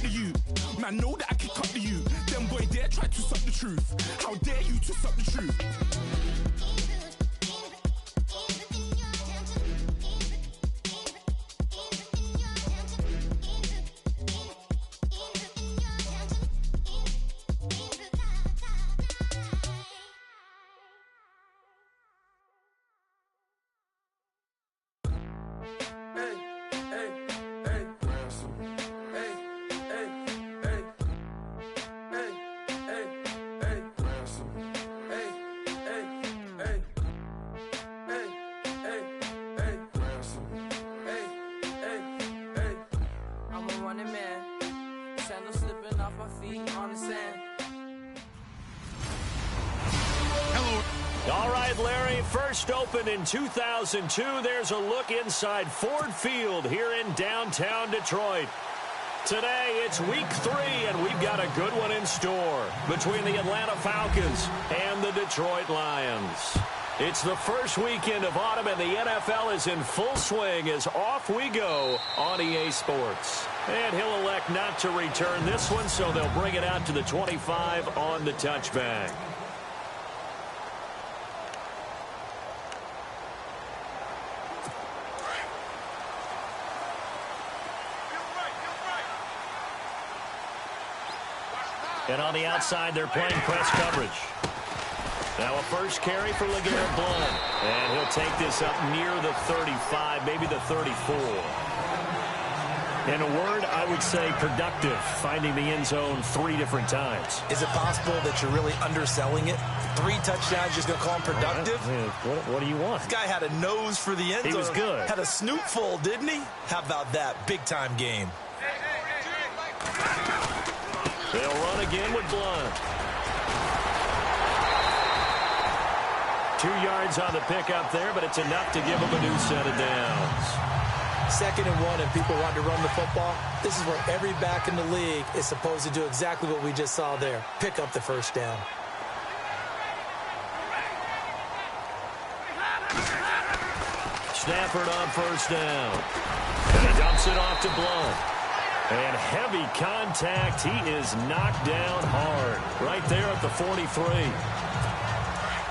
the youth. Man, know that I can cut the youth. Them boy dare try to suck the truth. How dare you to suck the truth? All right, Larry, first opened in 2002. There's a look inside Ford Field here in downtown Detroit. Today, it's week 3, and we've got a good one in store between the Atlanta Falcons and the Detroit Lions. It's the first weekend of autumn, and the NFL is in full swing as off we go on EA Sports. And he'll elect not to return this one, so they'll bring it out to the 25 on the touchback. And on the outside, they're playing press coverage. Now a first carry for LeGarrette Blount. And he'll take this up near the 35, maybe the 34. In a word, I would say productive, finding the end zone 3 different times. Is it possible that you're really underselling it? 3 touchdowns, just going to call him productive? What do you want? This guy had a nose for the end zone. He was good. Had a snoot full, didn't he? How about that? Big-time game. They'll run again with Blount. 2 yards on the pickup there, but it's enough to give him a new set of downs. 2nd and 1, and people want to run the football. This is where every back in the league is supposed to do exactly what we just saw there. Pick up the first down. Stafford on first down. And he dumps it off to Blount. And heavy contact. He is knocked down hard. Right there at the 43.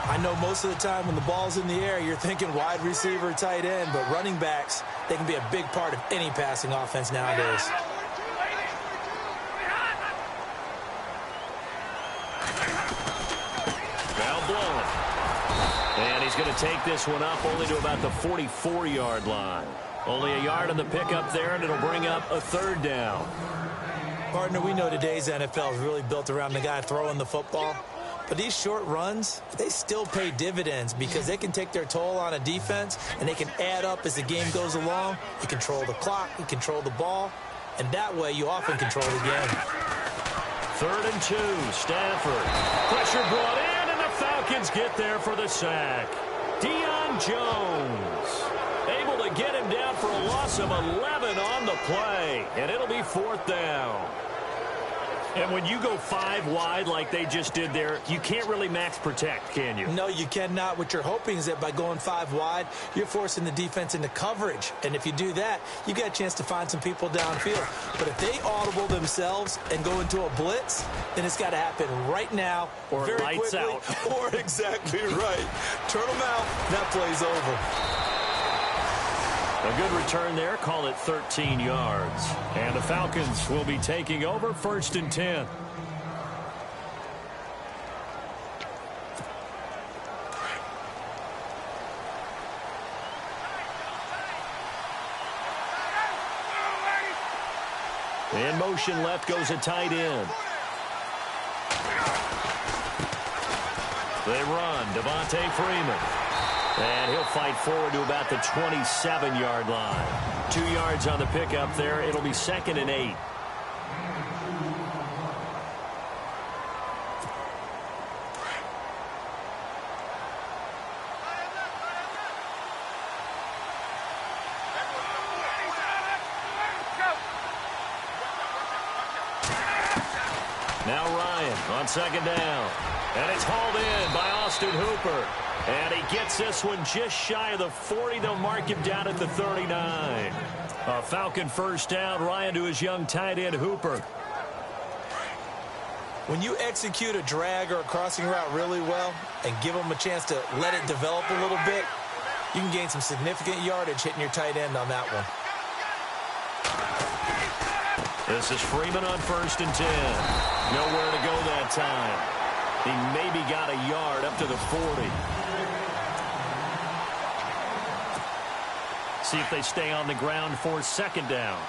I know most of the time when the ball's in the air, you're thinking wide receiver, tight end, but running backs, they can be a big part of any passing offense nowadays. Now Blount. And he's going to take this one up only to about the 44-yard line. Only a yard on the pickup there, and it'll bring up a 3rd down. Partner, we know today's NFL is really built around the guy throwing the football. But these short runs, they still pay dividends because they can take their toll on a defense, and they can add up as the game goes along. You control the clock, you control the ball, and that way you often control the game. 3rd and 2, Stafford. Pressure brought in, and the Falcons get there for the sack. Deion Jones able to get him down for a loss of 11 on the play, and it'll be 4th down. And when you go 5 wide like they just did there, you can't really max protect, can you? No, you cannot. What you're hoping is that by going 5 wide, you're forcing the defense into coverage. And if you do that, you got a chance to find some people downfield. But if they audible themselves and go into a blitz, then it's got to happen right now. Or very lights quickly, out. Or exactly right. Turn them out. That play's over. A good return there. Call it 13 yards. And the Falcons will be taking over 1st and 10. In motion left goes a tight end. They run. Devontae Freeman. And he'll fight forward to about the 27-yard line. 2 yards on the pickup there. It'll be 2nd and 8. Now Ryan on 2nd down. And it's hauled in by Austin Hooper. And he gets this one just shy of the 40. They'll mark him down at the 39. A Falcon first down. Ryan to his young tight end Hooper. When you execute a drag or a crossing route really well and give them a chance to let it develop a little bit, you can gain some significant yardage hitting your tight end on that one. This is Freeman on 1st and 10. Nowhere to go that time. He maybe got a yard up to the 40. See if they stay on the ground for 2nd down.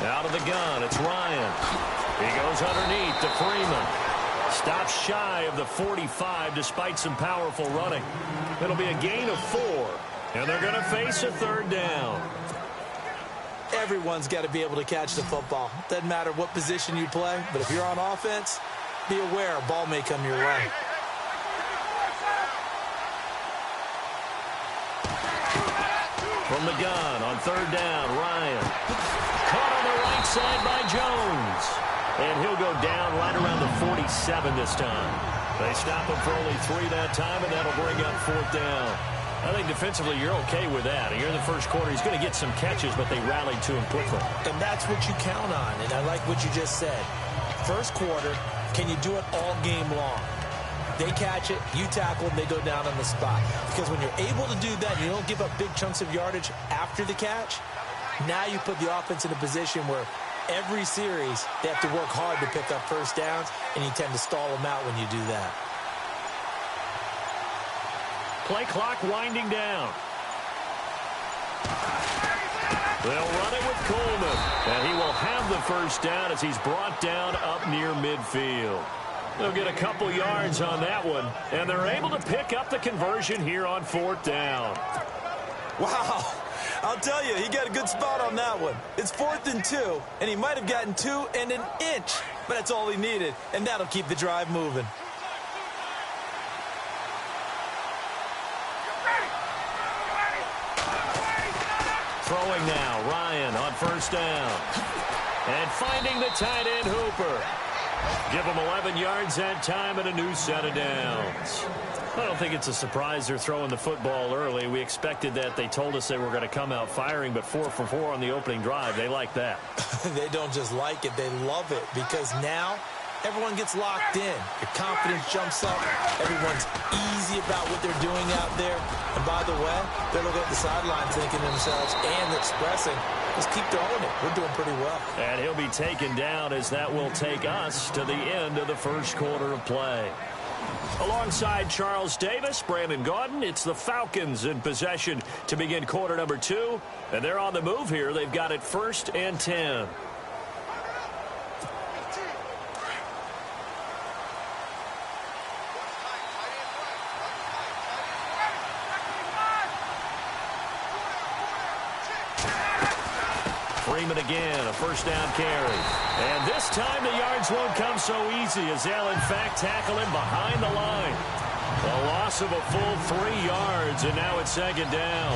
Out of the gun, it's Ryan. He goes underneath to Freeman. Stops shy of the 45 despite some powerful running. It'll be a gain of 4, and they're going to face a 3rd down. Everyone's got to be able to catch the football. Doesn't matter what position you play, but if you're on offense, be aware a ball may come your way. From the gun on 3rd down, Ryan. Caught on the right side by Jones. And he'll go down right around the 47 this time. They stop him for only 3 that time, and that'll bring up 4th down. I think defensively you're okay with that. Here in the first quarter, he's going to get some catches, but they rallied to him quickly. And that's what you count on, and I like what you just said. First quarter, can you do it all game long? They catch it, you tackle them, they go down on the spot. Because when you're able to do that, you don't give up big chunks of yardage after the catch. Now you put the offense in a position where every series they have to work hard to pick up 1st downs, and you tend to stall them out when you do that. Play clock winding down. They'll run it with Coleman, and he will have the 1st down as he's brought down up near midfield. They'll get a couple yards on that one, and they're able to pick up the conversion here on 4th down. Wow. I'll tell you, he got a good spot on that one. It's 4th and 2, and he might have gotten 2 and an inch, but that's all he needed, and that'll keep the drive moving. Throwing now, Ryan on 1st down. And finding the tight end, Hooper. Give him 11 yards that time and a new set of downs. I don't think it's a surprise they're throwing the football early. We expected that. They told us they were going to come out firing, but 4 for 4 on the opening drive. They like that. They don't just like it, they love it, because now everyone gets locked in. Your confidence jumps up. Everyone's easy about what they're doing out there. And by the way, they're looking at the sideline thinking to themselves and expressing, just keep throwing it. We're doing pretty well. And he'll be taken down as that will take us to the end of the first quarter of play. Alongside Charles Davis, Brandon Gaudin, it's the Falcons in possession to begin quarter number 2. And they're on the move here. They've got it 1st and 10. Freeman again, a 1st down carry. And this time the yards won't come so easy as they'll in fact tackle him behind the line. A loss of a full 3 yards, and now it's 2nd down.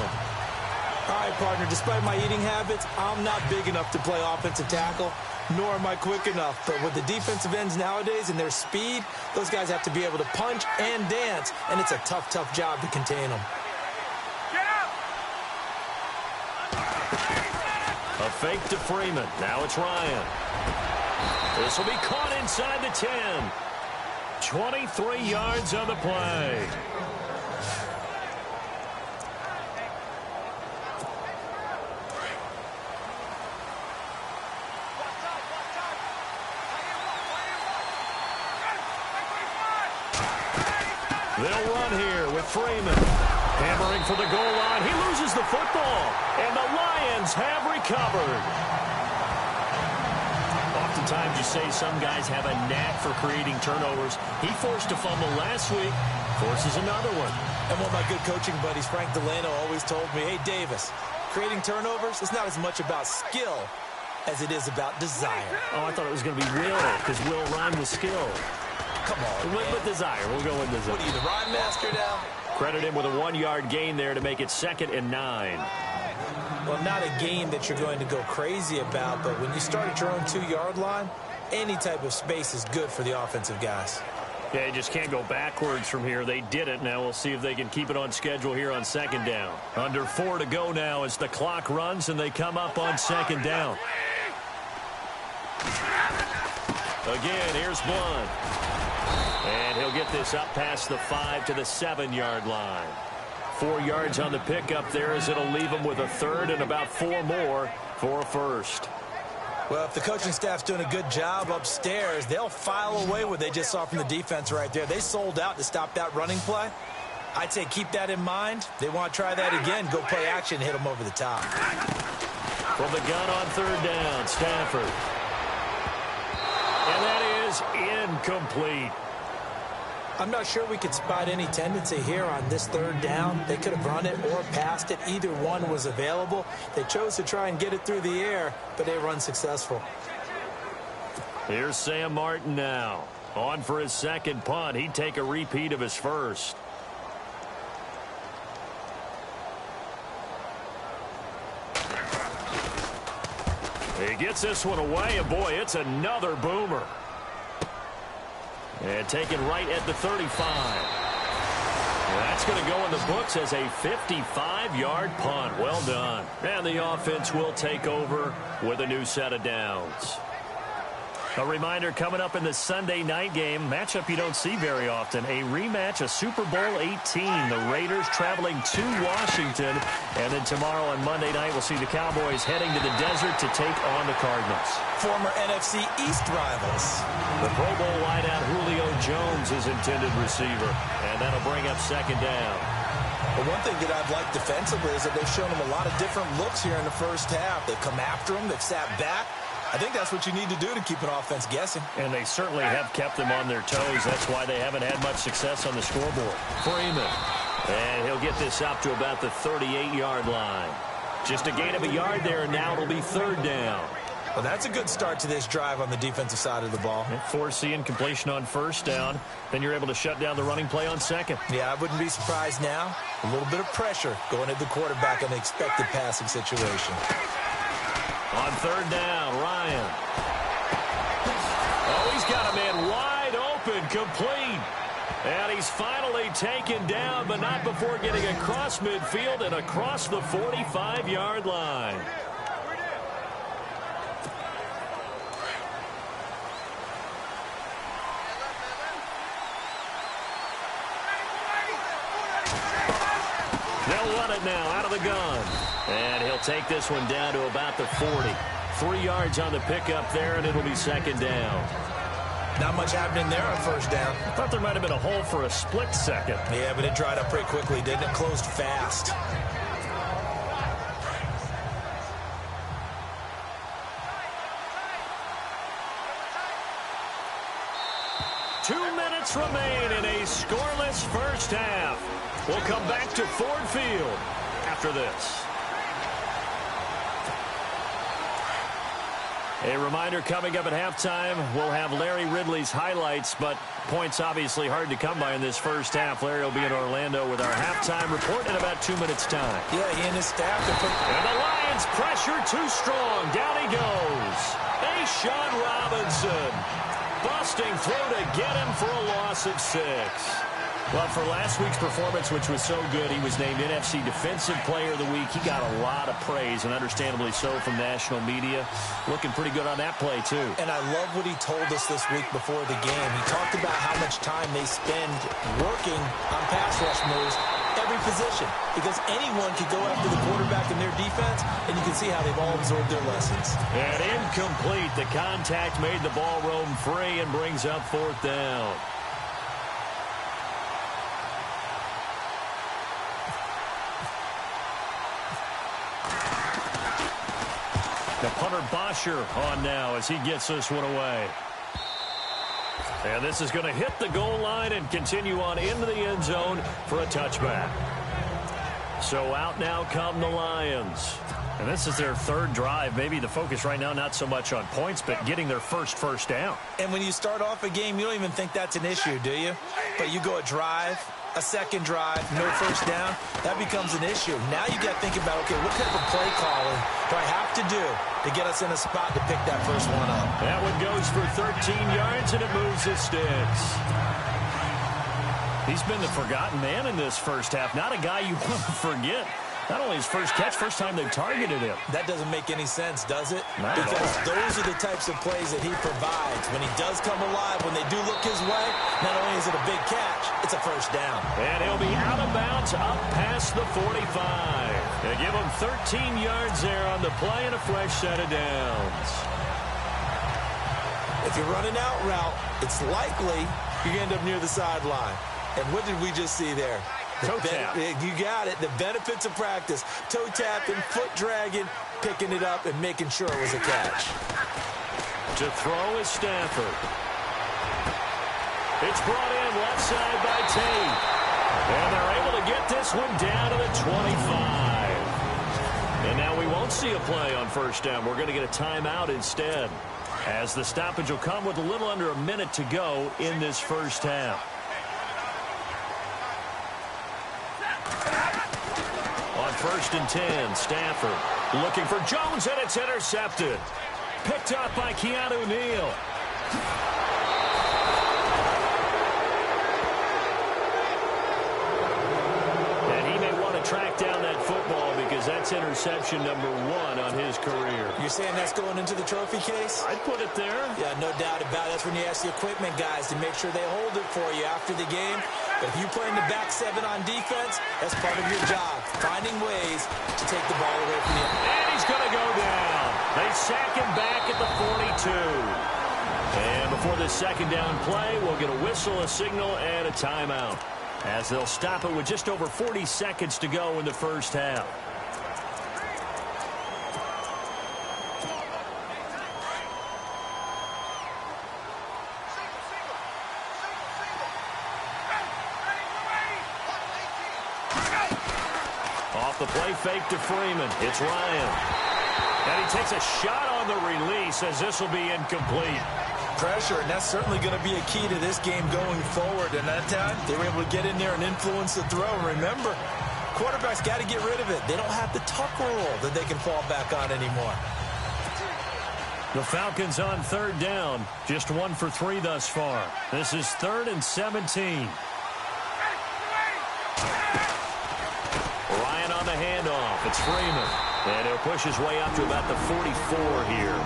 All right, partner, despite my eating habits, I'm not big enough to play offensive tackle, nor am I quick enough. But with the defensive ends nowadays and their speed, those guys have to be able to punch and dance, and it's a tough, tough job to contain them. A fake to Freeman. Now it's Ryan. This will be caught inside the 10. 23 yards on the play. They'll run here with Freeman. Hammering for the goal line. He loses the football. And the Lions have recovered. Oftentimes you say some guys have a knack for creating turnovers. He forced a fumble last week. Forces another one. And one of my good coaching buddies, Frank Delano, always told me, hey, Davis, creating turnovers is not as much about skill as it is about desire. Oh, I thought it was going to be will, because will rhyme with skill. Come on, With desire. We'll go with desire. What are you, the rhyme master now? Credit him with a 1-yard gain there to make it 2nd and 9. Well, not a game that you're going to go crazy about, but when you start at your own 2-yard line, any type of space is good for the offensive guys. Yeah, you just can't go backwards from here. They did it. Now we'll see if they can keep it on schedule here on second down. Under 4 to go now as the clock runs and they come up on second down. Again, here's Blunt. And he'll get this up past the 5 to the 7-yard line. 4 yards on the pickup there as it'll leave them with a third and about 4 more for a first. Well, if the coaching staff's doing a good job upstairs, they'll file away what they just saw from the defense right there. They sold out to stop that running play. I'd say keep that in mind. They want to try that again, go play action, hit them over the top. From the gun on third down, Stafford. And that is incomplete. I'm not sure we could spot any tendency here on this third down. They could have run it or passed it. Either one was available. They chose to try and get it through the air, but they were unsuccessful. Here's Sam Martin now. On for his second punt. He'd take a repeat of his first. He gets this one away, and boy, it's another boomer. And taken right at the 35. That's going to go in the books as a 55-yard punt. Well done. And the offense will take over with a new set of downs. A reminder coming up in the Sunday night game, matchup you don't see very often, a rematch of Super Bowl 18. The Raiders traveling to Washington. And then tomorrow on Monday night, we'll see the Cowboys heading to the desert to take on the Cardinals. Former NFC East rivals. The Pro Bowl wideout Julio Jones is intended receiver. And that'll bring up second down. But one thing that I've liked defensively is that they've shown them a lot of different looks here in the first half. They've come after them. They've sat back. I think that's what you need to do to keep an offense guessing. And they certainly have kept them on their toes. That's why they haven't had much success on the scoreboard. Freeman. And he'll get this up to about the 38-yard line. Just a gain of a yard there, and now it'll be third down. Well, that's a good start to this drive on the defensive side of the ball. Forcing completion on first down. Then you're able to shut down the running play on second. Yeah, I wouldn't be surprised now. A little bit of pressure going at the quarterback in the expected passing situation. On third down, Ryan. Oh, he's got a man wide open, complete. And he's finally taken down, but not before getting across midfield and across the 45-yard line. They'll run it now out of the gun. And he'll take this one down to about the 40. 3 yards on the pickup there, and it'll be second down. Not much happening there on first down. I thought there might have been a hole for a split second. Yeah, but it dried up pretty quickly, didn't it? Closed fast. Remain in a scoreless first half. We'll come back to Ford Field after this. A reminder coming up at halftime, we'll have Larry Ridley's highlights, but points obviously hard to come by in this first half. Larry will be in Orlando with our halftime report in about 2 minutes' time. Yeah, he and his staff. And the Lions pressure too strong. Down he goes. Sean Robinson. Busting through to get him for a loss of 6. Well, for last week's performance, which was so good, he was named NFC Defensive Player of the Week. He got a lot of praise, and understandably so, from national media. Looking pretty good on that play, too. And I love what he told us this week before the game. He talked about how much time they spend working on pass rush moves, every position, because anyone could go after the quarterback in their defense, and you can see how they've all absorbed their lessons. And incomplete. The contact made the ball roam free and brings up fourth down. The punter Bosher on now as he gets this one away. And this is going to hit the goal line and continue on into the end zone for a touchback. So out now come the Lions. And this is their third drive. Maybe the focus right now not so much on points, but getting their first down. And when you start off a game, you don't even think that's an issue, do you? But you go a drive, a second drive, no first down, that becomes an issue. Now you got to think about, okay, what type of play calling do I have to do to get us in a spot to pick that first one up? That one goes for 13 yards, and it moves the sticks. He's been the forgotten man in this first half. Not a guy you want to forget. Not only his first catch, first time they've targeted him. That doesn't make any sense, does it? Not at all. Because those are the types of plays that he provides. When he does come alive, when they do look his way, not only is it a big catch, it's a first down. And he'll be out of bounds up past the 45. They give him 13 yards there on the play and a fresh set of downs. If you're running out route, it's likely you end up near the sideline. And what did we just see there? Toe tap. You got it. The benefits of practice. Toe tapping, foot dragging, picking it up, and making sure it was a catch. To throw is Stafford. It's brought in left side by Tate. And they're able to get this one down to the 25. And now we won't see a play on first down. We're going to get a timeout instead, as the stoppage will come with a little under a minute to go in this first half. On 1st and 10, Stafford looking for Jones, and it's intercepted. Picked up by Keanu Neal. And he may want to track down that football because that's interception number 1 on his career. You're saying that's going into the trophy case? I'd put it there. Yeah, no doubt about it. That's when you ask the equipment guys to make sure they hold it for you after the game. But if you play in the back 7 on defense, that's part of your job, finding ways to take the ball away from you. And he's going to go down. They sack him back at the 42. And before this second down play, we'll get a whistle, a signal, and a timeout, as they'll stop it with just over 40 seconds to go in the first half. Off the play fake to Freeman. It's Ryan. And he takes a shot on the release, as this will be incomplete. Pressure, and that's certainly going to be a key to this game going forward. And that time, they were able to get in there and influence the throw. Remember, quarterbacks got to get rid of it. They don't have the tuck rule that they can fall back on anymore. The Falcons on 3rd down. Just 1 for 3 thus far. This is 3rd and 17. Ryan on the handoff. It's Freeman. And he'll push his way up to about the 44 here.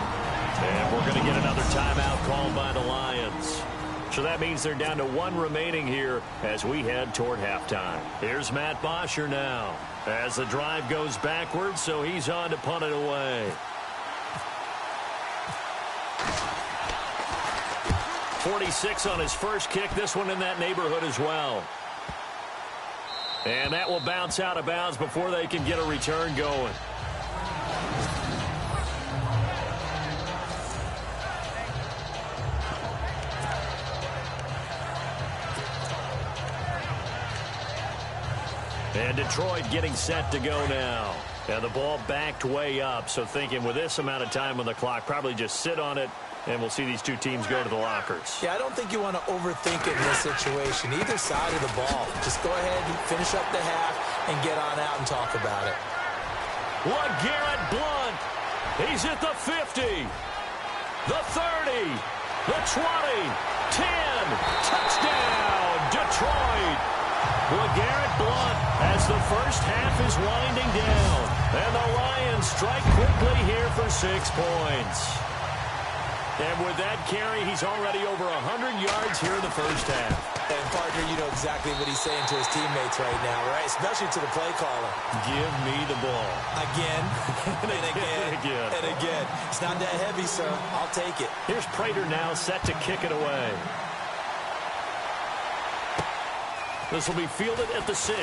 And we're going to get another timeout called by the Lions. So that means they're down to 1 remaining here as we head toward halftime. Here's Matt Bosher now as the drive goes backwards, so he's on to punt it away. 46 on his first kick. This one in that neighborhood as well. And that will bounce out of bounds before they can get a return going. And Detroit getting set to go now. And the ball backed way up, so thinking with this amount of time on the clock, probably just sit on it, and we'll see these two teams go to the lockers. Yeah, I don't think you want to overthink it in this situation, either side of the ball. Just go ahead and finish up the half and get on out and talk about it. LeGarrette Blount. He's at the 50, the 30, the 20, 10. Touchdown, Detroit. LeGarrette Blount as the first half is winding down. And the Lions strike quickly here for 6 points. And with that carry, he's already over 100 yards here in the first half. And, partner, you know exactly what he's saying to his teammates right now, right? Especially to the play caller. Give me the ball. Again, and again, and again. and again. It's not that heavy, sir. I'll take it. Here's Prater now set to kick it away. This will be fielded at the 6.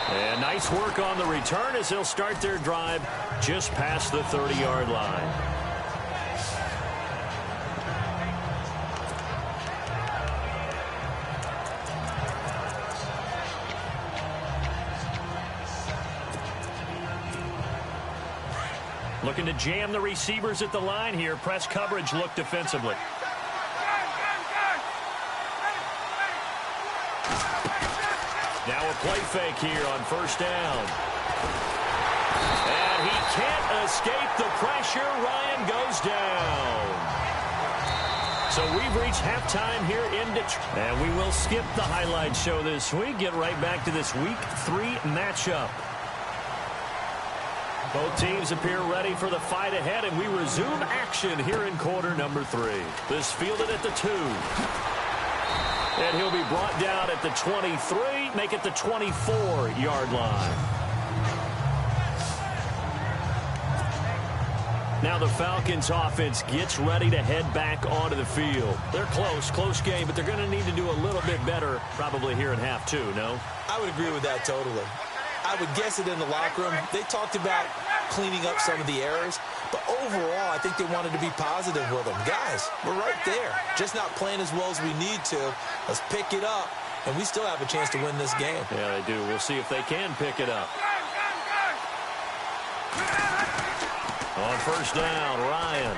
And nice work on the return as they'll start their drive just past the 30-yard line. Looking to jam the receivers at the line here. Press coverage look defensively. Now a play fake here on first down. And he can't escape the pressure. Ryan goes down. So we've reached halftime here in Detroit. And we will skip the highlight show this week. Get right back to this Week 3 matchup. Both teams appear ready for the fight ahead, and we resume action here in quarter number 3. This fielded at the 2. And he'll be brought down at the 23, make it the 24-yard line. Now the Falcons offense gets ready to head back onto the field. They're close game, but they're going to need to do a little bit better probably here in half 2, no? I would agree with that totally. I would guess it in the locker room. They talked about cleaning up some of the errors, but overall, I think they wanted to be positive with them. Guys, we're right there. Just not playing as well as we need to. Let's pick it up, and we still have a chance to win this game. Yeah, they do. We'll see if they can pick it up. On first down, Ryan.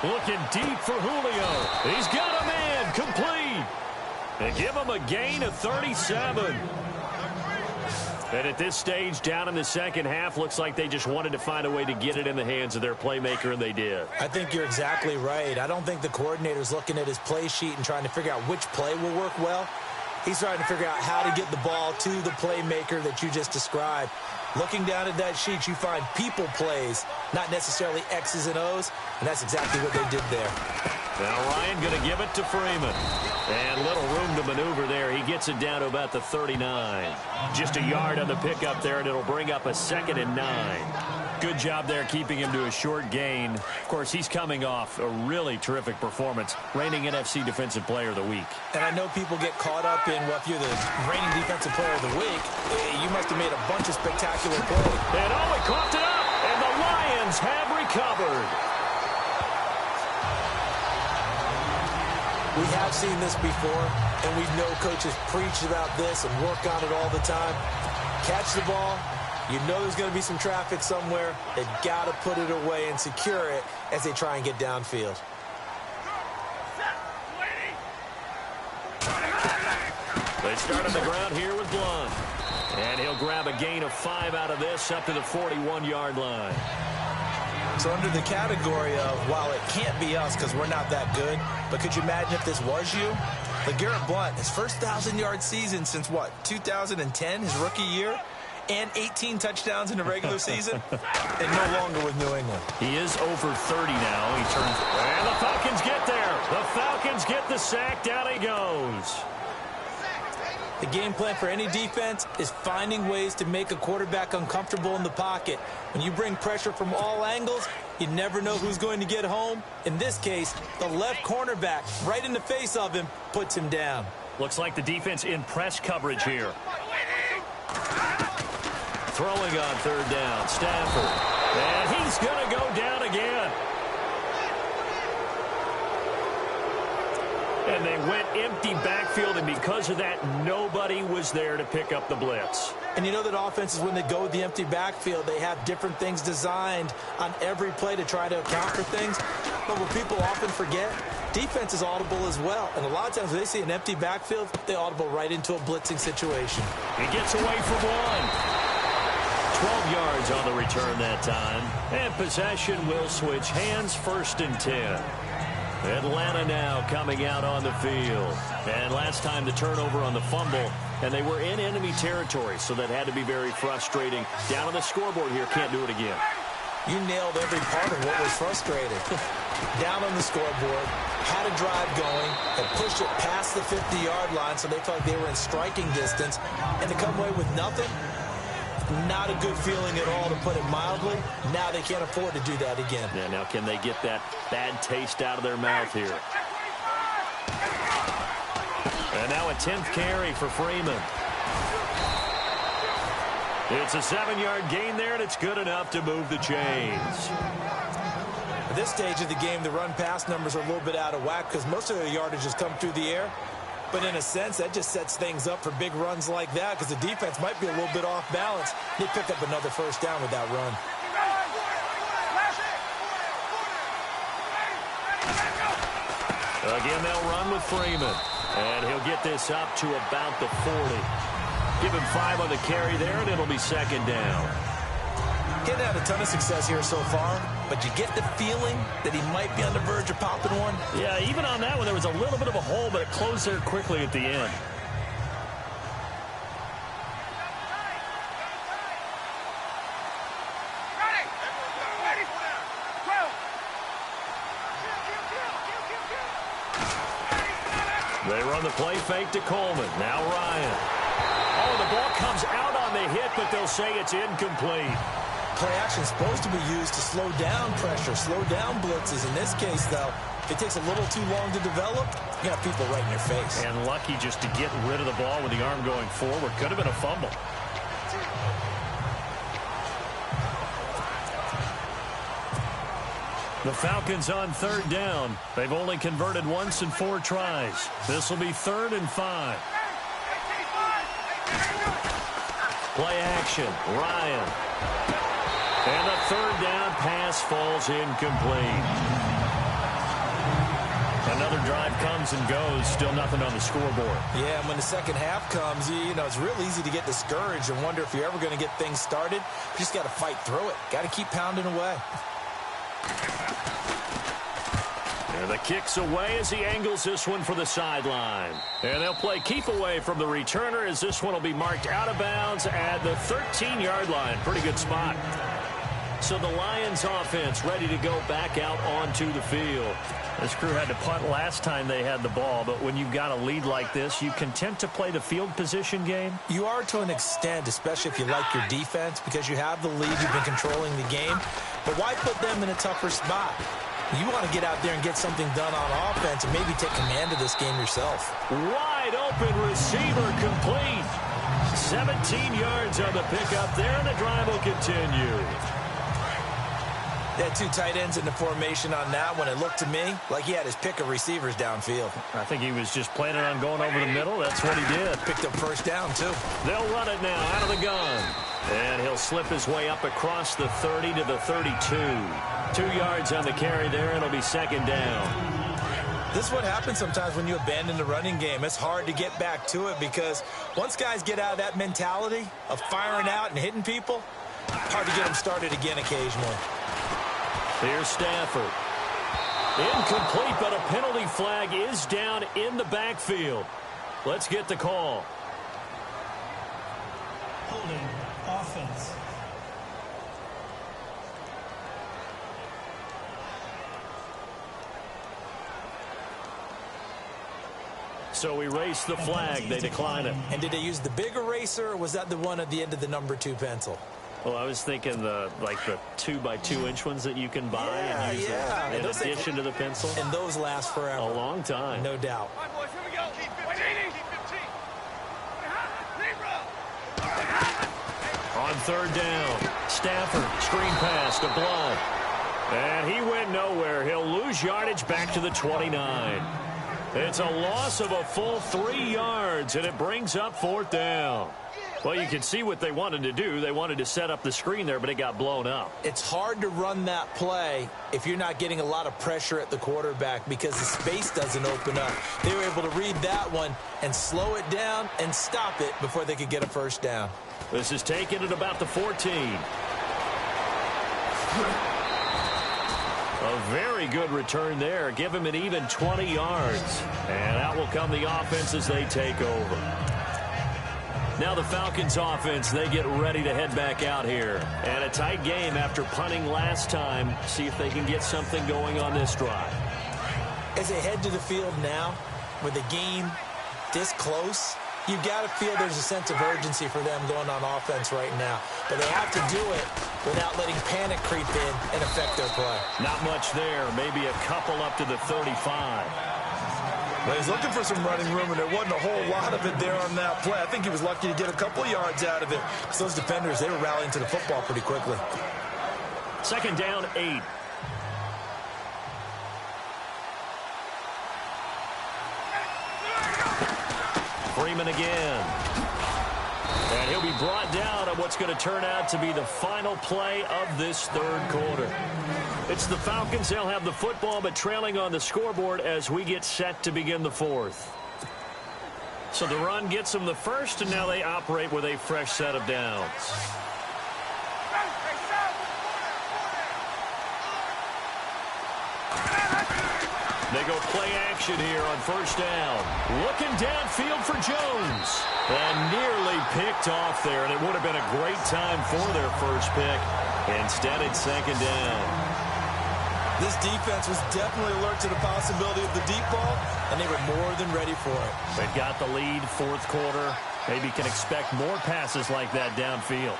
Looking deep for Julio. He's got a man, complete. And give him a gain of 37. And at this stage, down in the second half, looks like they just wanted to find a way to get it in the hands of their playmaker, and they did. I think you're exactly right. I don't think the coordinator's looking at his play sheet and trying to figure out which play will work well. He's trying to figure out how to get the ball to the playmaker that you just described. Looking down at that sheet, you find people plays, not necessarily X's and O's, and that's exactly what they did there. Now Ryan going to give it to Freeman. And little room to maneuver there. He gets it down to about the 39. Just a yard on the pickup there, and it'll bring up a 2nd and 9. Good job there keeping him to a short gain. Of course, he's coming off a really terrific performance, reigning NFC Defensive Player of the Week. And I know people get caught up in, well, if you're the reigning Defensive Player of the Week, you must have made a bunch of spectacular plays. And he coughed it up, and the Lions have recovered. We have seen this before, and we know coaches preach about this and work on it all the time. Catch the ball. You know there's going to be some traffic somewhere. They've got to put it away and secure it as they try and get downfield. They start on the ground here with Blunt. And he'll grab a gain of 5 out of this up to the 41-yard line. So under the category of, while it can't be us because we're not that good, but could you imagine if this was you? LeGarrette Blunt, his first 1,000-yard season since, what, 2010, his rookie year? And 18 touchdowns in the regular season, and no longer with New England. He is over 30 now. He turns, and the Falcons get there. The Falcons get the sack. Down he goes. The game plan for any defense is finding ways to make a quarterback uncomfortable in the pocket. When you bring pressure from all angles, you never know who's going to get home. In this case, the left cornerback, right in the face of him, puts him down. Looks like the defense in press coverage here. Throwing on third down, Stafford. And he's going to go down again. And they went empty backfield, and because of that, nobody was there to pick up the blitz. And you know that offenses, when they go with the empty backfield, they have different things designed on every play to try to account for things. But what people often forget, defense is audible as well. And a lot of times when they see an empty backfield, they audible right into a blitzing situation. He gets away from one. 12 yards on the return that time. And possession will switch hands, 1st and 10. Atlanta now coming out on the field. And last time the turnover on the fumble, and they were in enemy territory, so that had to be very frustrating. Down on the scoreboard here, can't do it again. You nailed every part of what was frustrating. Down on the scoreboard, had a drive going, and pushed it past the 50-yard line so they felt like they were in striking distance, and to come away with nothing, not a good feeling at all, to put it mildly. Now they can't afford to do that again. Yeah, now can they get that bad taste out of their mouth here? And now a 10th carry for Freeman. It's a 7-yard gain there, and it's good enough to move the chains. At this stage of the game, the run-pass numbers are a little bit out of whack because most of their yardage has come through the air. But in a sense, that just sets things up for big runs like that because the defense might be a little bit off balance. They pick up another first down with that run. Again, they'll run with Freeman. And he'll get this up to about the 40. Give him 5 on the carry there, and it'll be 2nd down. He hasn't had a ton of success here so far, but you get the feeling that he might be on the verge of popping one. Yeah, even on that one, there was a little bit of a hole, but it closed there quickly at the end. They run the play fake to Coleman. Now Ryan. Oh, the ball comes out on the hit, but they'll say it's incomplete. Play action is supposed to be used to slow down pressure, slow down blitzes. In this case, though, if it takes a little too long to develop, you got people right in your face. And lucky just to get rid of the ball with the arm going forward. Could have been a fumble. The Falcons on third down. They've only converted once in 4 tries. This will be 3rd and 5. Play action. Ryan. And the 3rd down pass falls incomplete. Another drive comes and goes. Still nothing on the scoreboard. Yeah, and when the second half comes, you know, it's real easy to get discouraged and wonder if you're ever going to get things started. You just got to fight through it. Got to keep pounding away. And the kick's away as he angles this one for the sideline. And they'll play keep away from the returner as this one will be marked out of bounds at the 13-yard line. Pretty good spot. So the Lions offense ready to go back out onto the field. This crew had to punt last time they had the ball, but when you've got a lead like this, you content to play the field position game? You are to an extent, especially if you like your defense, because you have the lead, you've been controlling the game. But why put them in a tougher spot? You want to get out there and get something done on offense and maybe take command of this game yourself. Wide open receiver complete. 17 yards on the pickup there, and the drive will continue. They had 2 tight ends in the formation on that one. It looked to me like he had his pick of receivers downfield. I think he was just planning on going over the middle. That's what he did. Picked up first down, too. They'll run it now out of the gun. And he'll slip his way up across the 30 to the 32. 2 yards on the carry there, and it'll be 2nd down. This is what happens sometimes when you abandon the running game. It's hard to get back to it because once guys get out of that mentality of firing out and hitting people, hard to get them started again occasionally. Here's Stafford. Incomplete, but a penalty flag is down in the backfield. Let's get the call. Holding offense. So we race the flag. They decline it. And did they use the big eraser, or was that the one at the end of the number 2 pencil? Well, I was thinking the 2x2-inch ones that you can buy and use in addition to the pencil. And those last forever. A long time. No doubt. All right, boys, here we go. Keep 15. On third down, Stafford, screen pass to Blunt. And he went nowhere. He'll lose yardage back to the 29. It's a loss of a full 3 yards, and it brings up 4th down. Well, you can see what they wanted to do. They wanted to set up the screen there, but it got blown up. It's hard to run that play if you're not getting a lot of pressure at the quarterback because the space doesn't open up. They were able to read that one and slow it down and stop it before they could get a first down. This is taken at about the 14. A very good return there. Give him an even 20 yards. And out will come the offense as they take over. Now the Falcons offense, they get ready to head back out here. And a tight game after punting last time. See if they can get something going on this drive. As they head to the field now, with the game this close, you've got to feel there's a sense of urgency for them going on offense right now. But they have to do it without letting panic creep in and affect their play. Not much there. Maybe a couple up to the 35. Well, he's looking for some running room, and there wasn't a whole lot of it there on that play. I think he was lucky to get a couple yards out of it. Because those defenders, they were rallying to the football pretty quickly. 2nd down, 8. Freeman again. And he'll be brought down on what's going to turn out to be the final play of this 3rd quarter. It's the Falcons. They'll have the football, but trailing on the scoreboard as we get set to begin the 4th. So the run gets them the first, and now they operate with a fresh set of downs. They go play action here on first down. Looking downfield for Jones. And nearly picked off there, and it would have been a great time for their first pick. Instead, it's second down. This defense was definitely alert to the possibility of the deep ball, and they were more than ready for it. They've got the lead, fourth quarter. Maybe can expect more passes like that downfield.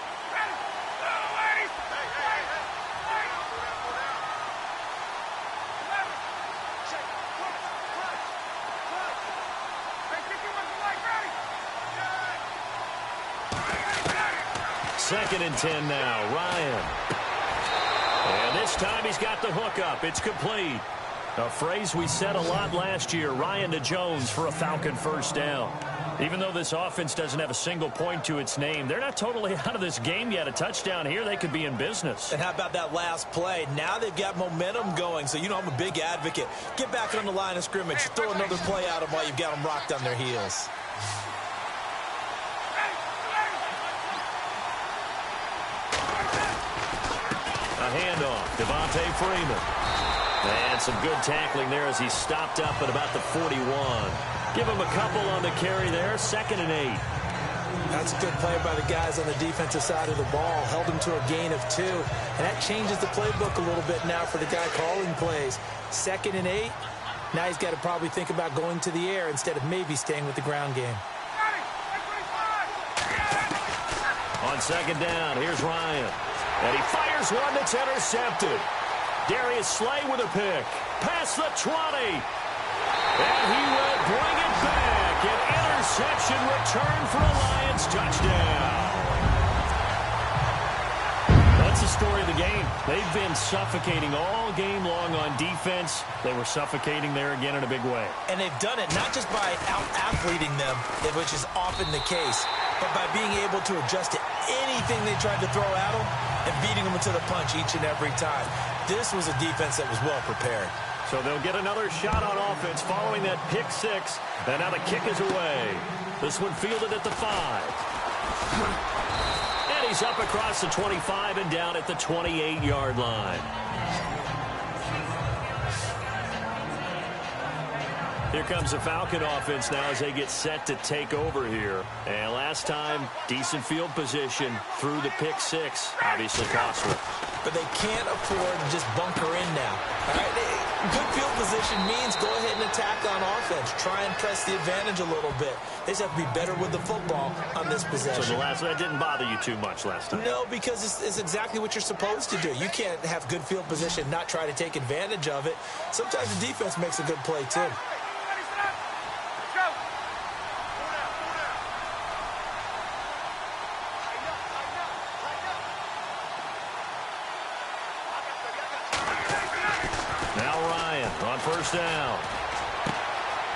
Second and 10 now, Ryan. And this time he's got the hook up. It's complete. A phrase we said a lot last year, Ryan to Jones for a Falcon first down. Even though this offense doesn't have a single point to its name, they're not totally out of this game yet. A touchdown here, they could be in business. And how about that last play? Now they've got momentum going, so you know I'm a big advocate. Get back on the line of scrimmage. Throw another play at them while you've got them rocked on their heels. A handoff, Devontae Freeman. And some good tackling there as he stopped up at about the 41. Give him a couple on the carry there, 2nd and 8. That's a good play by the guys on the defensive side of the ball. Held him to a gain of 2. And that changes the playbook a little bit now for the guy calling plays. 2nd and 8. Now he's got to probably think about going to the air instead of maybe staying with the ground game. On second down, here's Ryan. And he fires one that's intercepted. Darius Slay with a pick. Past the 20. And he will bring it back. An interception return for a Lions touchdown. That's the story of the game. They've been suffocating all game long on defense. They were suffocating there again in a big way. And they've done it not just by out-athleting them, which is often the case, but by being able to adjust to anything they tried to throw at them and beating them to the punch each and every time. This was a defense that was well prepared. So they'll get another shot on offense following that pick 6. And now the kick is away. This one fielded at the 5. And he's up across the 25 and down at the 28-yard line. Here comes the Falcon offense now as they get set to take over here. And last time, decent field position through the pick 6. Obviously costly. But they can't afford to just bunker in now. All right? Good field position means go ahead and attack on offense. Try and press the advantage a little bit. They just have to be better with the football on this possession. So that didn't bother you too much last time? No, because it's exactly what you're supposed to do. You can't have good field position, not try to take advantage of it. Sometimes the defense makes a good play, too. On first down.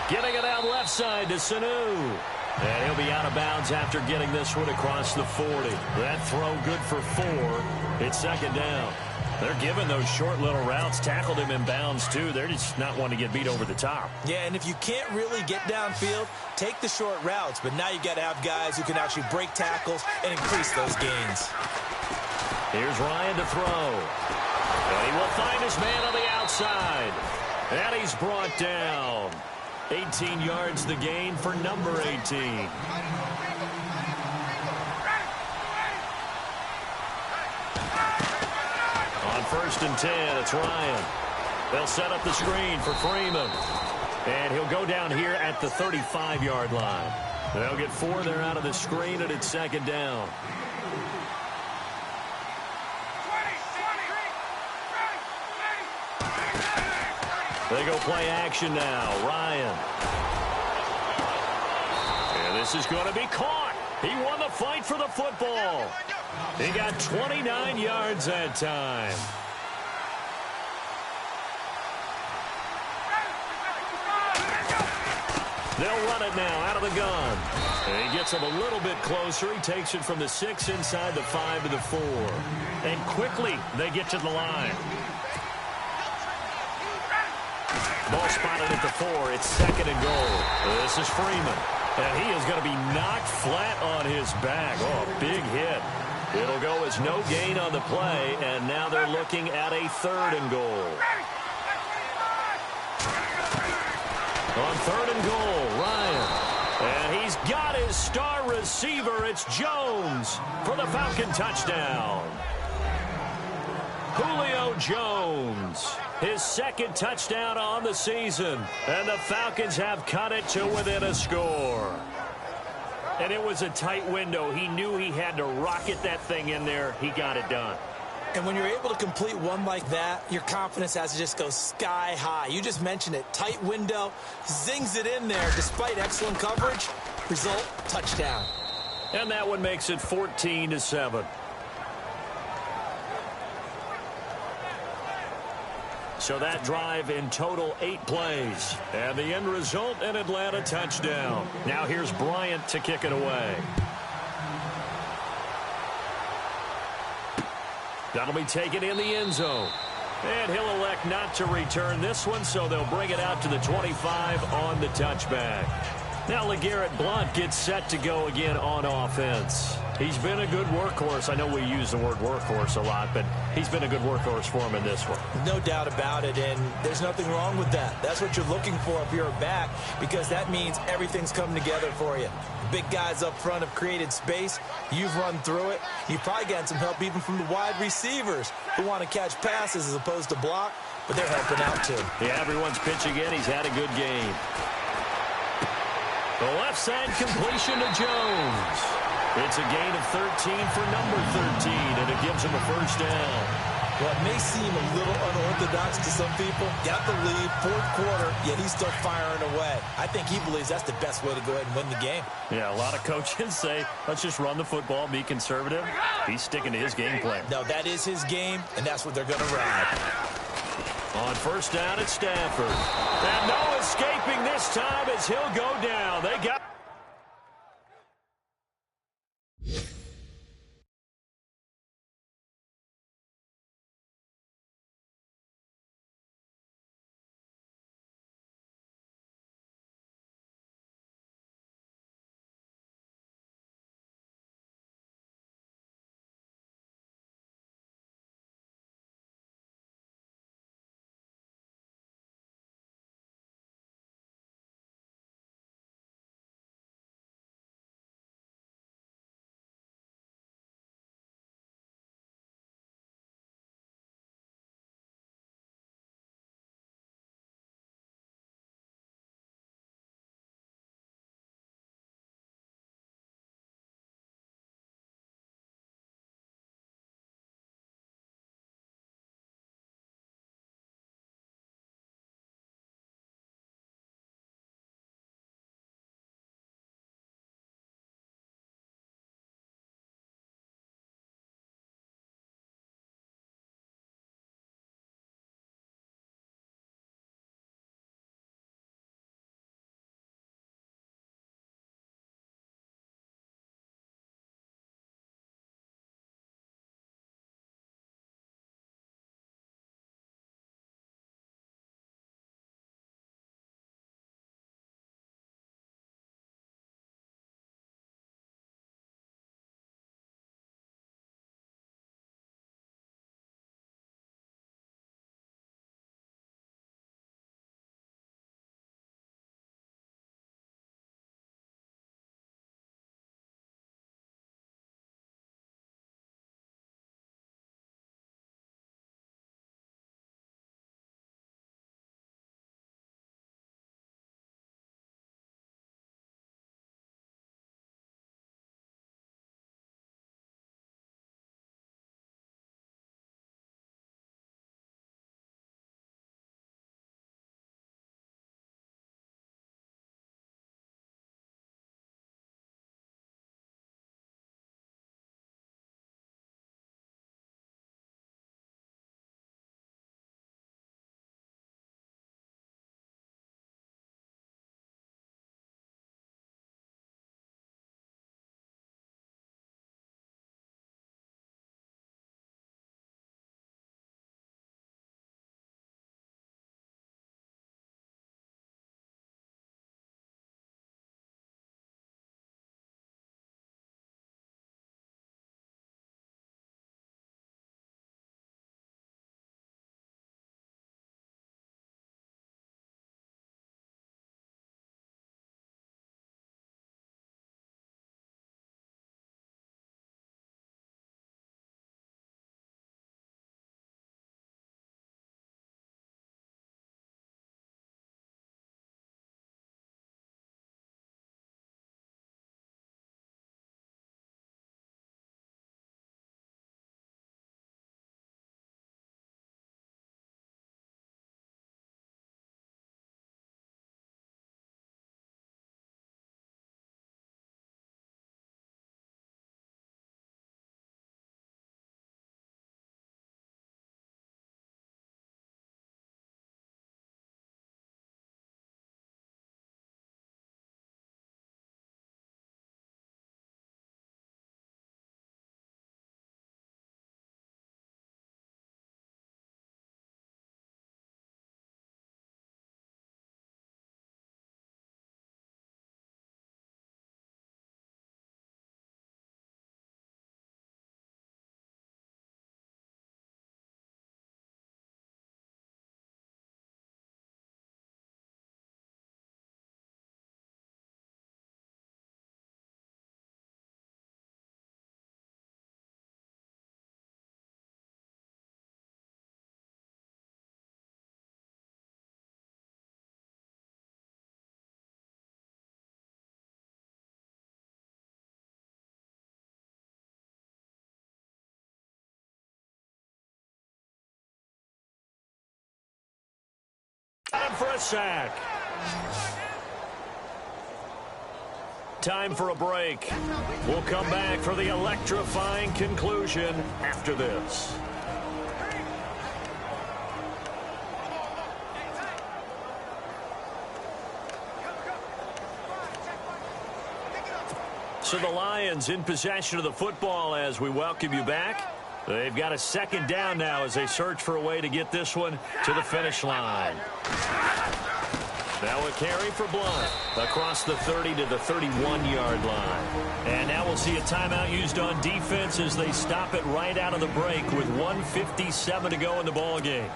Getting it out left side to Sanu. And he'll be out of bounds after getting this one across the 40. That throw good for 4. It's second down. They're giving those short little routes. Tackled him in bounds, too. They're just not wanting to get beat over the top. Yeah, and if you can't really get downfield, take the short routes. But now you got to have guys who can actually break tackles and increase those gains. Here's Ryan to throw. And he will find his man on the outside. And he's brought down. 18 yards the gain for number 18. On first and 10, it's Ryan. They'll set up the screen for Freeman. And he'll go down here at the 35-yard line. They'll get 4 there out of the screen, and it's second down. They go play action now. Ryan. And this is going to be caught. He won the fight for the football. He got 29 yards that time. They'll run it now out of the gun. And he gets him a little bit closer. He takes it from the 6 inside the 5 to the 4. And quickly they get to the line. Ball spotted at the 4. It's second and goal. This is Freeman. And he is going to be knocked flat on his back. Oh, a big hit. It'll go as no gain on the play. And now they're looking at a 3rd and goal. 3rd and goal. Ryan. And he's got his star receiver. It's Jones for the Falcon touchdown. Julio Jones, his 2nd touchdown on the season. And the Falcons have cut it to within a score. And it was a tight window. He knew he had to rocket that thing in there. He got it done. And when you're able to complete one like that, your confidence has to just go sky high. You just mentioned it. Tight window, zings it in there despite excellent coverage. Result, touchdown. And that one makes it 14-7. So that drive in total 8 plays. And the end result, an Atlanta touchdown. Now here's Bryant to kick it away. That'll be taken in the end zone. And he'll elect not to return this one, so they'll bring it out to the 25 on the touchback. Now LeGarrette Blount gets set to go again on offense. He's been a good workhorse. I know we use the word workhorse a lot, but he's been a good workhorse for him in this one. No doubt about it, and there's nothing wrong with that. That's what you're looking for if you're a back, because that means everything's coming together for you. The big guys up front have created space. You've run through it. You've probably gotten some help even from the wide receivers who want to catch passes as opposed to block, but they're helping out too. Yeah, everyone's pitching in. He's had a good game. The left side completion to Jones. It's a gain of 13 for number 13, and it gives him a first down. Well, it may seem a little unorthodox to some people. Got the lead, 4th quarter, yet he's still firing away. I think he believes that's the best way to go ahead and win the game. Yeah, a lot of coaches say, let's just run the football, be conservative. He's sticking to his game plan. No, that is his game, and that's what they're going to ride. On first down at Stafford. And no escaping this time as he'll go down. They got for a sack. Time for a break. We'll come back for the electrifying conclusion after this. So the Lions in possession of the football as we welcome you back. They've got a second down now as they search for a way to get this one to the finish line. Now a carry for Blunt across the 30 to the 31-yard line. And now we'll see a timeout used on defense as they stop it right out of the break with 1:57 to go in the ball game.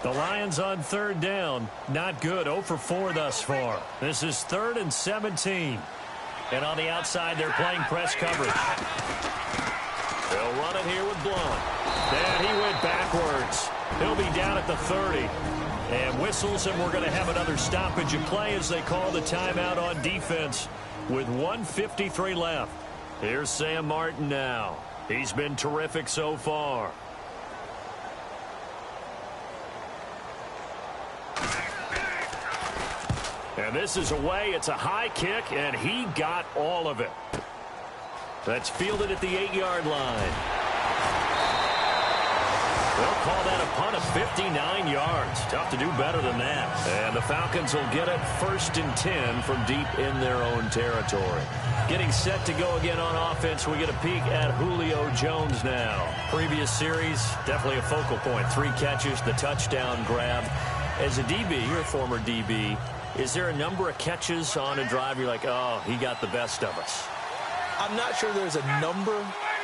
The Lions on third down. Not good. 0 for 4 thus far. This is 3rd and 17. And on the outside, they're playing press coverage. They'll run it here with Blunt. And he went backwards. He'll be down at the 30. And whistles, and we're going to have another stoppage of play as they call the timeout on defense with 1:53 left. Here's Sam Martin now. He's been terrific so far. And this is away. It's a high kick, and he got all of it. That's fielded at the 8-yard line. They'll call that a punt of 59 yards. Tough to do better than that. And the Falcons will get it 1st and 10 from deep in their own territory. Getting set to go again on offense, we get a peek at Julio Jones now. Previous series, definitely a focal point. 3 catches, the touchdown grab. As a DB, you're a former DB, is there a number of catches on a drive you're like, oh, he got the best of us? I'm not sure there's a number,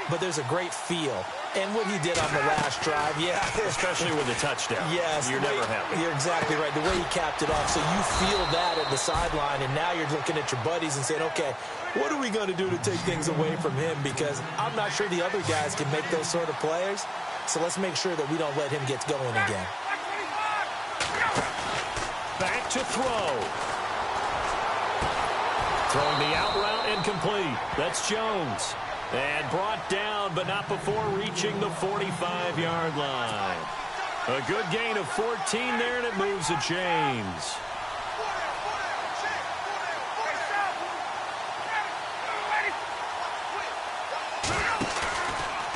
but there's a great feel. And what he did on the last drive, yeah. Especially with the touchdown. Yes. You're never happy. You're exactly right. The way he capped it off, so you feel that at the sideline, and now you're looking at your buddies and saying, okay, what are we going to do to take things away from him? Because I'm not sure the other guys can make those sort of plays, so let's make sure that we don't let him get going again. Back to throw. Throwing the out route incomplete. That's Jones. And brought down, but not before reaching the 45-yard line. A good gain of 14 there, and it moves to James.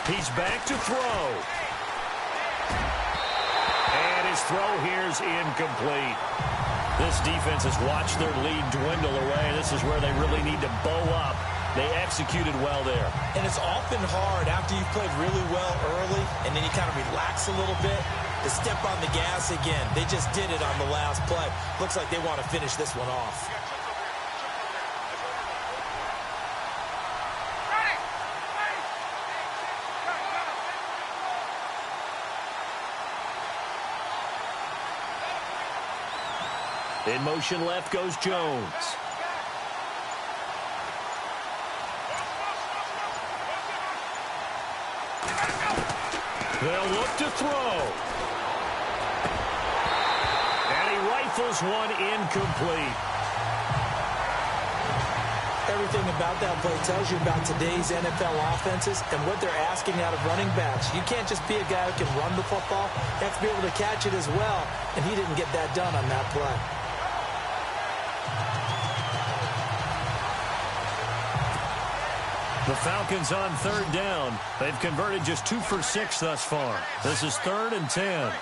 He's back to throw. And his throw here's incomplete. This defense has watched their lead dwindle away. This is where they really need to bow up. They executed well there. And it's often hard after you've played really well early and then you kind of relax a little bit to step on the gas again. They just did it on the last play. Looks like they want to finish this one off. In motion left goes Jones. They'll look to throw. And he rifles one incomplete. Everything about that play tells you about today's NFL offenses and what they're asking out of running backs. You can't just be a guy who can run the football. You have to be able to catch it as well, and he didn't get that done on that play. The Falcons on third down. They've converted just 2 for 6 thus far. This is 3rd and 10.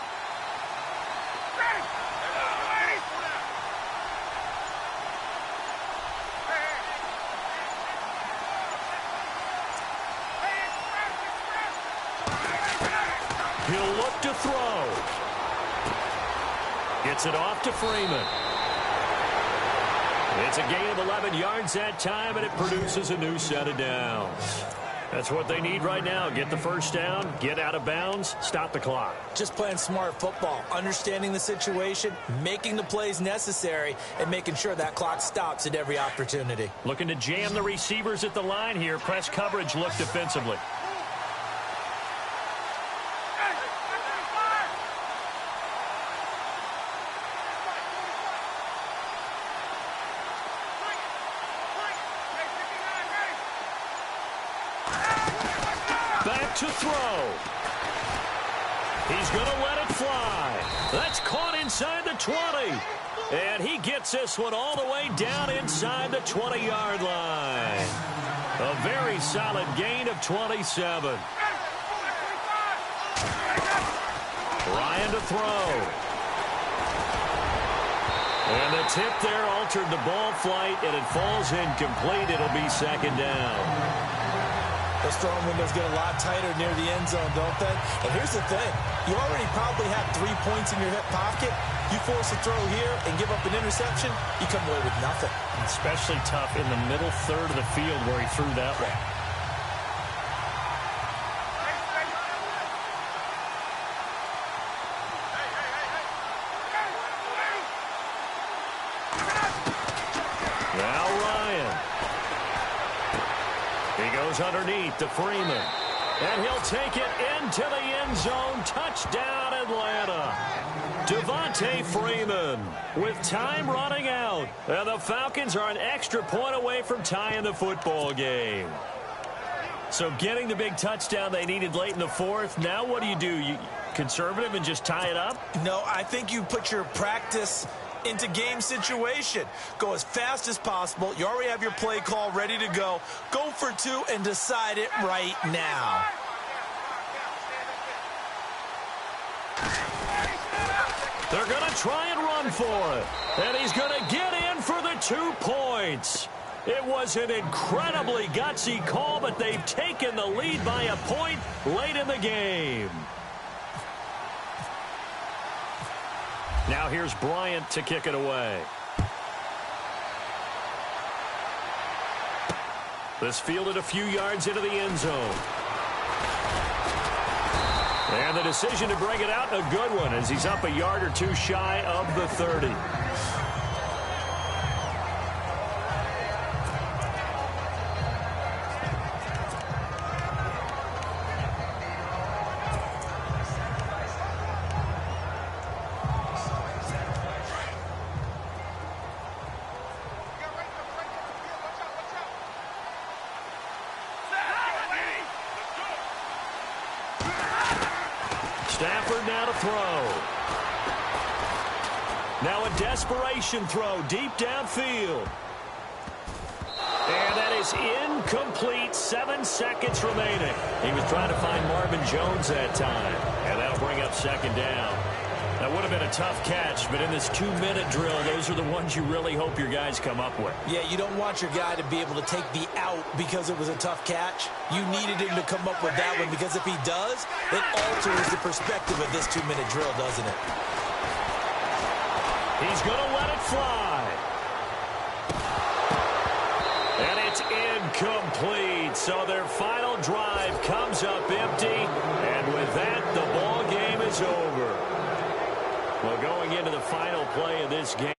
He'll look to throw. Gets it off to Freeman. It's a gain of 11 yards that time, and it produces a new set of downs. That's what they need right now. Get the first down, get out of bounds, stop the clock. Just playing smart football, understanding the situation, making the plays necessary, and making sure that clock stops at every opportunity. Looking to jam the receivers at the line here. Press coverage, look defensively. To throw. He's going to let it fly. That's caught inside the 20. And he gets this one all the way down inside the 20-yard line. A very solid gain of 27. Ryan to throw. And the tip there altered the ball flight, and it falls incomplete. It'll be second down. Those throwing windows get a lot tighter near the end zone, don't they? And here's the thing. You already probably have 3 points in your hip pocket. You force a throw here and give up an interception, you come away with nothing. Especially tough in the middle third of the field where he threw that one. Now Ryan. He goes underneath to Freeman. And he'll take it into the end zone. Touchdown, Atlanta. Devontae Freeman with time running out. And the Falcons are an extra point away from tying the football game. So getting the big touchdown they needed late in the fourth. Now what do? You conservative and just tie it up? No, I think you put your practice into game situation. Go as fast as possible. You already have your play call ready to go. Go for 2 and decide it right now. They're going to try and run for it. And he's going to get in for the 2 points. It was an incredibly gutsy call, but they've taken the lead by a point late in the game. Now here's Bryant to kick it away. This fielded a few yards into the end zone. And the decision to bring it out, a good one, as he's up a yard or 2 shy of the 30. Stafford now to throw. Now a desperation throw deep downfield. And that is incomplete. 7 seconds remaining. He was trying to find Marvin Jones that time. And that'll bring up second down. That would have been a tough catch, but in this 2-minute drill, those are the ones you really hope your guys come up with. Yeah, you don't want your guy to be able to take the out because it was a tough catch. You needed him to come up with that one, because if he does, it alters the perspective of this 2-minute drill, doesn't it? He's going to let it fly. And it's incomplete. So their final drive comes up empty. And with that, the ball game is over. Well, going into the final play of this game.